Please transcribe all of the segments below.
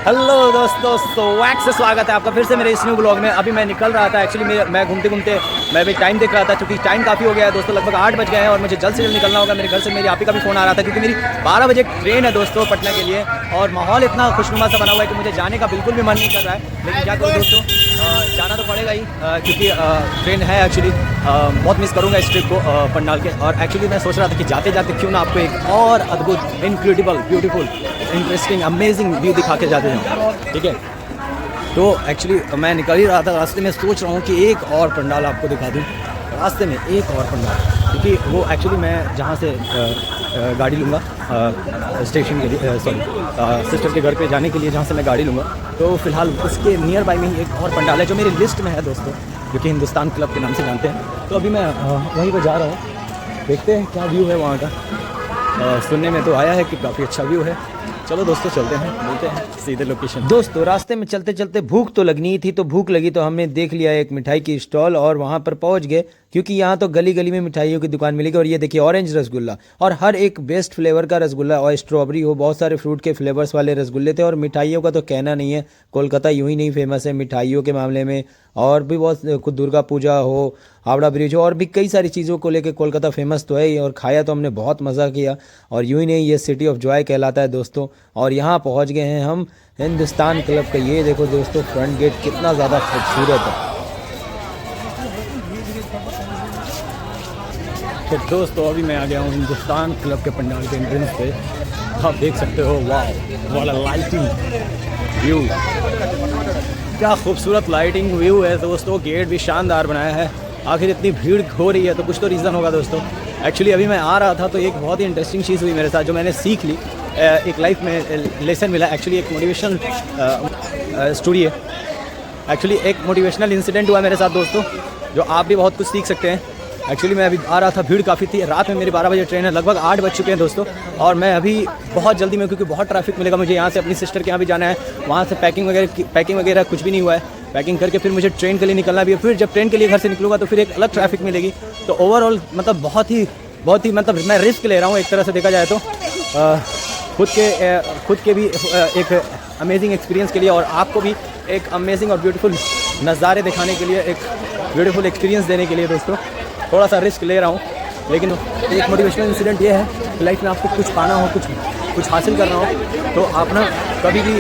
Hello दोस्तों, swag से स्वागत है आपका फिर से मेरे इस न्यू ब्लॉग में। अभी मैं निकल रहा था, एक्चुअली मैं घूमते घूमते मैं भी टाइम देख रहा था, क्योंकि टाइम काफ़ी हो गया है दोस्तों, लगभग 8 बज गए हैं और मुझे जल्द से जल्द निकलना होगा। मेरे घर से मेरी आप ही का भी फ़ोन आ रहा था, क्योंकि मेरी 12 बजे ट्रेन है दोस्तों पटना के लिए, और माहौल इतना खुशनुमा सा बना हुआ है कि मुझे जाने का बिल्कुल भी मन नहीं कर रहा है। लेकिन क्या करूँ दोस्तों, जाना तो पड़ेगा ही, क्योंकि ट्रेन है। एक्चुअली बहुत मिस करूँगा इस ट्रिप को पंडाल के। और एक्चुअली मैं सोच रहा था कि जाते जाते क्यों ना आपको एक और अद्भुत, incredible, beautiful, interesting, amazing view दिखा के जाते जाऊँ, ठीक है। तो एक्चुअली मैं निकल ही रहा था, रास्ते में सोच रहा हूँ कि एक और पंडाल आपको दिखा दूँ, रास्ते में एक और पंडाल, क्योंकि वो एक्चुअली मैं जहाँ से गाड़ी लूँगा स्टेशन के लिए, सॉरी सिस्टर के घर पे जाने के लिए जहाँ से मैं गाड़ी लूँगा, तो फिलहाल उसके नियर बाई में ही एक और पंडाल है जो मेरी लिस्ट में है दोस्तों, जो कि हिंदुस्तान क्लब के नाम से जानते हैं। तो अभी मैं वहीं पर जा रहा हूँ, देखते हैं क्या व्यू है वहाँ का। सुनने में तो आया है कि काफ़ी अच्छा व्यू है। चलो दोस्तों चलते हैं, मिलते हैं सीधे लोकेशन। दोस्तों रास्ते में चलते चलते भूख तो लगनी थी, तो भूख लगी तो हमने देख लिया एक मिठाई की स्टॉल और वहाँ पर पहुँच गए, क्योंकि यहाँ तो गली गली में मिठाइयों की दुकान मिलेगी। और ये देखिए ऑरेंज रसगुल्ला, और हर एक बेस्ट फ्लेवर का रसगुल्ला, और स्ट्रॉबेरी हो, बहुत सारे फ्रूट के फ्लेवर्स वाले रसगुल्ले थे। और मिठाइयों का तो कहना नहीं है, कोलकाता यूँ ही नहीं फेमस है मिठाइयों के मामले में, और भी बहुत कुछ, दुर्गा पूजा हो, हावड़ा ब्रिज हो, और भी कई सारी चीज़ों को लेकर कोलकाता फेमस तो है ही। और खाया तो हमने बहुत मज़ा किया, और यूँ ही नहीं, ये सिटी ऑफ जॉय कहलाता है दोस्तों। और यहाँ पहुँच गए हैं हम हिंदुस्तान क्लब का। ये देखो दोस्तों फ्रंट गेट कितना ज़्यादा खूबसूरत है। तो दोस्तों अभी मैं आ गया हूँ हिंदुस्तान क्लब के पंडाल के एंट्रेंस पे। आप देख सकते हो, वाह वाला लाइटिंग व्यू, क्या खूबसूरत लाइटिंग व्यू है दोस्तों। गेट भी शानदार बनाया है। आखिर इतनी भीड़ हो रही है तो कुछ तो रीज़न होगा दोस्तों। एक्चुअली अभी मैं आ रहा था तो एक बहुत ही इंटरेस्टिंग चीज़ हुई मेरे साथ, जो मैंने सीख ली, एक लाइफ में लेसन मिला। एक्चुअली एक मोटिवेशनल स्टोरी है, एक्चुअली एक मोटिवेशनल इंसिडेंट हुआ मेरे साथ दोस्तों, जो आप भी बहुत कुछ सीख सकते हैं। एक्चुअली मैं अभी आ रहा था, भीड़ काफ़ी थी, रात में मेरी 12 बजे ट्रेन है, लगभग 8 बज चुके हैं दोस्तों, और मैं अभी बहुत जल्दी में, क्योंकि बहुत ट्रैफिक मिलेगा मुझे, यहाँ से अपनी सिस्टर के यहाँ भी जाना है, वहाँ से पैकिंग वगैरह कुछ भी नहीं हुआ है। पैकिंग करके फिर मुझे ट्रेन के लिए निकलना भी है, फिर जब ट्रेन के लिए घर से निकलूँगा तो फिर एक अलग ट्रैफिक मिलेगी। तो ओवरऑल मतलब बहुत ही मतलब मैं रिस्क ले रहा हूँ एक तरह से देखा जाए तो, खुद के भी एक अमेजिंग एक्सपीरियंस के लिए, और आपको भी एक अमेजिंग और ब्यूटीफुल नज़ारे दिखाने के लिए, एक ब्यूटीफुल एक्सपीरियंस देने के लिए दोस्तों थोड़ा सा रिस्क ले रहा हूँ। लेकिन एक मोटिवेशनल इंसिडेंट ये है कि लाइफ में आपको कुछ पाना हो, कुछ हासिल करना हो, तो आप ना कभी भी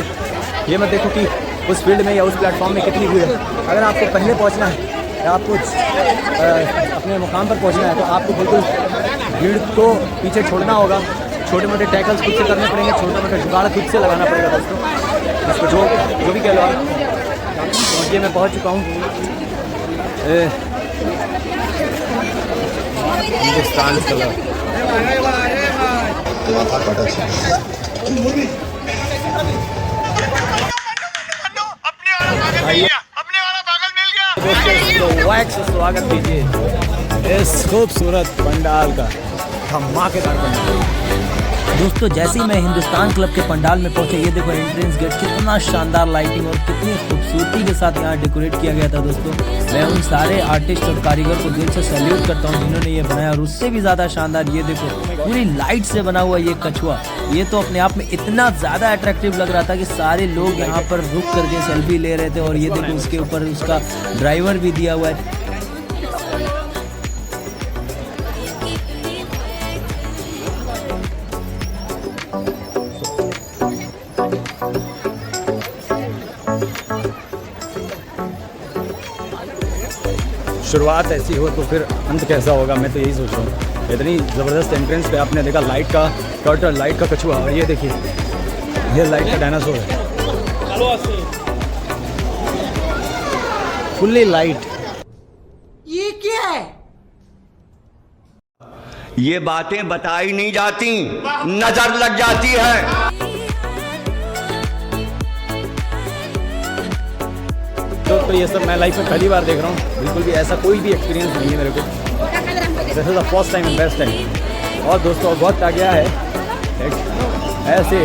ये मत देखो कि उस फील्ड में या उस प्लेटफॉर्म में कितनी भीड़ है। अगर आपको पहले पहुँचना है या आपको अपने मुकाम पर पहुँचना है, तो आपको बिल्कुल भीड़ को पीछे छोड़ना होगा। छोटे मोटे टैकल्स खुद से करने पड़ेंगे, छोटा मोटा जुगाड़ खुद से लगाना पड़ेगा दोस्तों, इसको जो भी कह लो आप। और ये मैं पहुँच चुका हूँ हिंदुस्तान क्लब। स्वागत कीजिए इस खूबसूरत पंडाल का, धमाकेदार पंडाल। दोस्तों जैसे ही मैं हिंदुस्तान क्लब के पंडाल में पहुंचे, ये देखो एंट्रेंस गेट कितना शानदार लाइटिंग और कितनी खूबसूरती के साथ यहाँ डेकोरेट किया गया था दोस्तों। मैं उन सारे आर्टिस्ट और कारीगर को दिल से सैल्यूट करता हूँ जिन्होंने ये बनाया। और उससे भी ज़्यादा शानदार ये देखो पूरी लाइट से बना हुआ ये कछुआ, ये तो अपने आप में इतना ज़्यादा अट्रैक्टिव लग रहा था कि सारे लोग यहाँ पर रुक करके सेल्फी ले रहे थे। और ये देखो उसके ऊपर उसका ड्राइवर भी दिया हुआ है। शुरुआत ऐसी हो तो फिर अंत कैसा होगा, मैं तो यही सोच रहा हूँ। इतनी ज़बरदस्त एंट्रेंस पे आपने देखा लाइट का टर्टल, लाइट का कछुआ, और ये देखिए ये लाइट का डायनासोर है, फुल्ली लाइट। ये क्या है? ये बातें बताई नहीं जाती, नजर लग जाती है। तो ये सब मैं लाइफ में पहली बार देख रहा हूँ, बिल्कुल भी ऐसा कोई भी एक्सपीरियंस नहीं है मेरे को। This is the first time and best time. और दोस्तों वक्त आ गया है एक ऐसे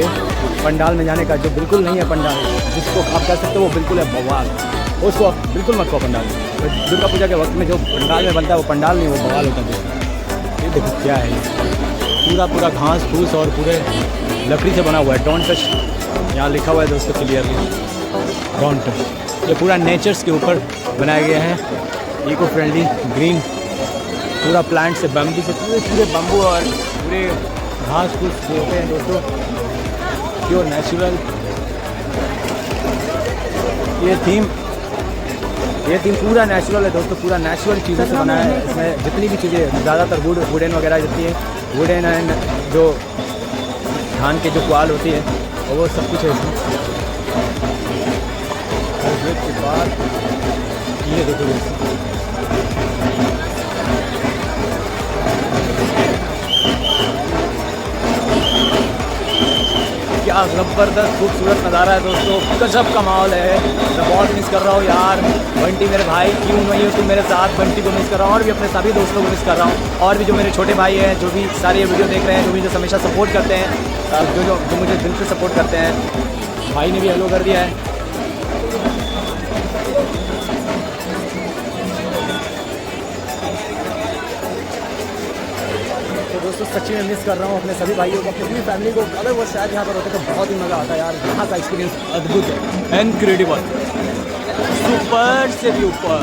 पंडाल में जाने का जो बिल्कुल नहीं है पंडाल, जिसको आप कह सकते हो वो बिल्कुल है बवाल। उसको आप बिल्कुल मत कहो पंडाल। तो दुर्गा पूजा के वक्त में जो पंडाल में बनता है वो पंडाल नहीं, वो बवाल होता है। ये देखो क्या है, पूरा घास फूस और पूरे लकड़ी से बना हुआ है। डोंट टच यहाँ लिखा हुआ है दोस्तों क्लियरली ग्राउंड पे। ये पूरा नेचर्स के ऊपर बनाया गया है, इको फ्रेंडली ग्रीन, पूरा प्लांट से बम्बू से पूरे बम्बू और पूरे घास फूस जो होते हैं दोस्तों प्योर नेचुरल। ये थीम पूरा नेचुरल है दोस्तों, पूरा नेचुरल चीज़ों से बना है। इसमें जितनी भी चीज़ें ज़्यादातर वुडन वगैरह जितनी है, वुडन एंड जो धान के जो पुआल होती है और वो सब कुछ है इसमें। के बाद ये देखो क्या ज़बरदस्त खूबसूरत नज़ारा है दोस्तों, गजब का माहौल है। मैं बहुत मिस कर रहा हूँ यार बंटी मेरे भाई, क्यों नहीं हो तुम मेरे साथ। बंटी को मिस कर रहा हूँ और भी अपने सभी दोस्तों को मिस कर रहा हूँ, और भी जो मेरे छोटे भाई हैं जो भी सारे ये वीडियो देख रहे हैं, जो भी जो हमेशा सपोर्ट करते हैं, जो मुझे दिल से सपोर्ट करते हैं। भाई ने भी हेलो कर दिया है। दोस्तों सच्ची में मिस कर रहा हूँ अपने सभी भाइयों को, अपनी पूरी फैमिली को। अगर वो शायद यहाँ पर होते तो बहुत ही मज़ा आता यार। यहाँ का एक्सपीरियंस अद्भुत है, इनक्रेडिबल, सुपर से भी ऊपर।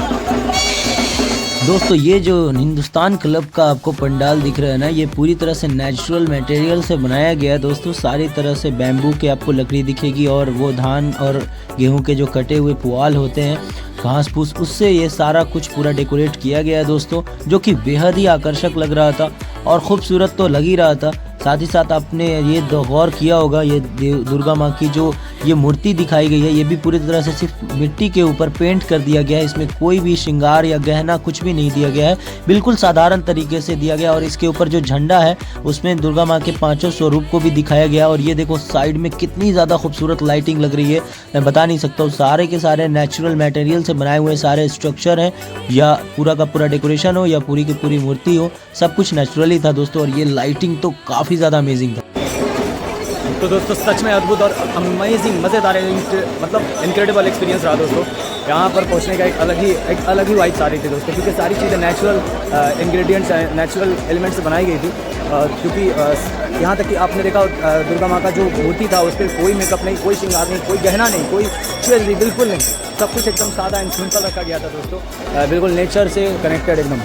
दोस्तों ये जो हिंदुस्तान क्लब का आपको पंडाल दिख रहा है ना, ये पूरी तरह से नेचुरल मटेरियल से बनाया गया है दोस्तों। सारी तरह से बैम्बू के आपको लकड़ी दिखेगी और वो धान और गेहूं के जो कटे हुए पुआल होते हैं, घास फूस, उससे ये सारा कुछ पूरा डेकोरेट किया गया है दोस्तों, जो कि बेहद ही आकर्षक लग रहा था और ख़ूबसूरत तो लग ही रहा था। साथ ही साथ आपने ये गौर किया होगा, ये दुर्गा माँ की जो ये मूर्ति दिखाई गई है, ये भी पूरी तरह से सिर्फ मिट्टी के ऊपर पेंट कर दिया गया है। इसमें कोई भी श्रृंगार या गहना कुछ भी नहीं दिया गया है, बिल्कुल साधारण तरीके से दिया गया। और इसके ऊपर जो झंडा है उसमें दुर्गा माँ के 5 स्वरूप को भी दिखाया गया। और ये देखो साइड में कितनी ज़्यादा खूबसूरत लाइटिंग लग रही है, मैं बता नहीं सकता हूँ। सारे के सारे नेचुरल मटेरियल से बनाए हुए सारे स्ट्रक्चर हैं, या पूरा का पूरा डेकोरेशन हो या पूरी की पूरी मूर्ति हो, सब कुछ नेचुरली था दोस्तों। और ये लाइटिंग तो काफ़ी ज़्यादा अमेजिंग था। तो दोस्तों सच में अद्भुत और अमेजिंग, मज़ेदार, मतलब इनक्रेडिबल एक्सपीरियंस रहा दोस्तों। यहाँ पर पहुँचने का एक अलग ही वाइब्स आ रही थी दोस्तों, क्योंकि सारी चीज़ें नेचुरल इंग्रेडिएंट्स हैं, नेचुरल एलिमेंट्स से बनाई गई थी। क्योंकि यहाँ तक कि आपने देखा दुर्गा माँ का जो मूर्ति था उस पर कोई मेकअप नहीं, कोई श्रृंगार नहीं, कोई गहना नहीं, कोई ज्वेलरी बिल्कुल नहीं, सब कुछ एकदम सादा एंड सिंपल रखा गया था दोस्तों। बिल्कुल नेचर से कनेक्टेड, एकदम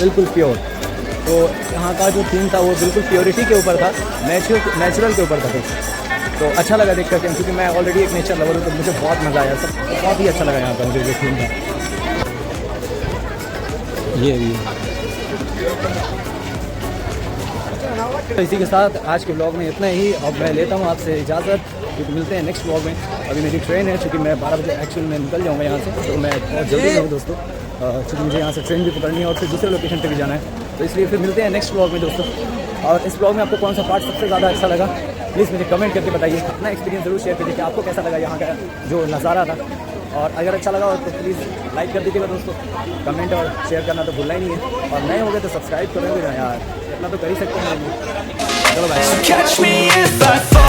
बिल्कुल प्योर। तो यहाँ का जो थीम था वो बिल्कुल प्योरिटी के ऊपर था, नेचुरल के ऊपर था तो अच्छा लगा देख करके, क्योंकि मैं ऑलरेडी एक नेचर लवर हूँ, तो मुझे बहुत मज़ा आया, सब बहुत ही अच्छा लगा यहाँ का मुझे जो थीम था। ये भी तो इसी के साथ आज के ब्लॉग में इतना ही। अब मैं लेता हूँ आपसे इजाज़त, क्योंकि मिलते हैं नेक्स्ट ब्लॉग में। अभी मेरी ट्रेन है, चूँकि मैं 12 बजे एक्चुअली में निकल जाऊँगा यहाँ से, तो मैं बहुत जल्दी जाऊँ दोस्तों, चूँकि मुझे यहाँ से ट्रेन भी पकड़नी है और फिर दूसरे लोकेशन पर भी जाना है। तो इसलिए फिर मिलते हैं नेक्स्ट ब्लॉग में दोस्तों। और इस ब्लॉग में आपको कौन सा पार्ट सबसे ज़्यादा अच्छा लगा, प्लीज़ मुझे कमेंट करके बताइए। अपना एक्सपीरियंस ज़रूर शेयर कीजिए कि आपको कैसा लगा यहाँ का जो नज़ारा था। और अगर अच्छा लगा हो तो प्लीज़ लाइक कर दीजिएगा दोस्तों, कमेंट और शेयर करना तो भूलना ही नहीं है। और नए हो गए तो सब्सक्राइब करोगे ना यार, इतना तो कर ही सकते हैं। चलो भाई।